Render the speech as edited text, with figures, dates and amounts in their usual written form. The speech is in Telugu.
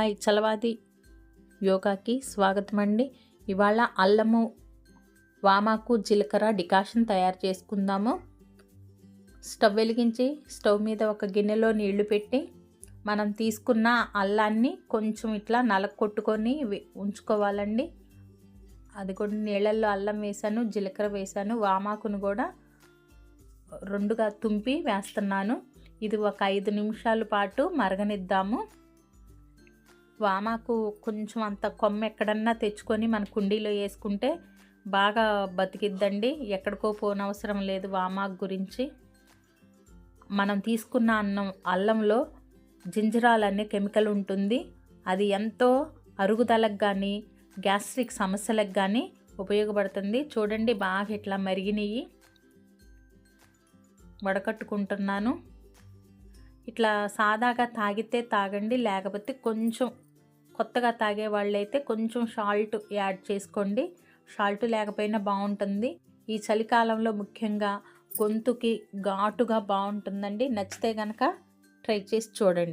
హాయ్ చలవాది యోగాకి స్వాగతం అండి. ఇవాళ అల్లము, వామాకు, జీలకర్ర డికాషన్ తయారు చేసుకుందాము. స్టవ్ వెలిగించి స్టవ్ మీద ఒక గిన్నెలో నీళ్లు పెట్టి మనం తీసుకున్న అల్లాన్ని కొంచెం ఇట్లా నలకొట్టుకొని ఉంచుకోవాలండి. అది కూడా నీళ్ళల్లో అల్లం వేసాను, జీలకర్ర వేసాను, వామాకును కూడా రెండుగా తుంపి వేస్తున్నాను. ఇది ఒక 5 నిమిషాల పాటు మరగనిద్దాము. వామాకు కొంచెం అంత కొమ్మ ఎక్కడన్నా తెచ్చుకొని మన కుండీలో వేసుకుంటే బాగా బతికిద్దండి. ఎక్కడికో పోనవసరం లేదు వామాకు గురించి. మనం తీసుకున్న అల్లంలో జింజరాల్ అనే కెమికల్ ఉంటుంది. అది ఎంతో అరుగుదలకు కానీ గ్యాస్ట్రిక్ సమస్యలకు కానీ ఉపయోగపడుతుంది. చూడండి బాగా ఇట్లా మరిగినవి వడకట్టుకుంటున్నాను. ఇట్లా సాదాగా తాగితే తాగండి, లేకపోతే కొంచెం కొత్తగా తాగే వాళ్ళైతే కొంచెం సాల్ట్ యాడ్ చేసుకోండి. సాల్ట్ లేకపోయినా బాగుంటుంది. ఈ చలికాలంలో ముఖ్యంగా గొంతుకి ఘాటుగా బాగుంటుందండి. నచ్చితే కనుక ట్రై చేసి చూడండి.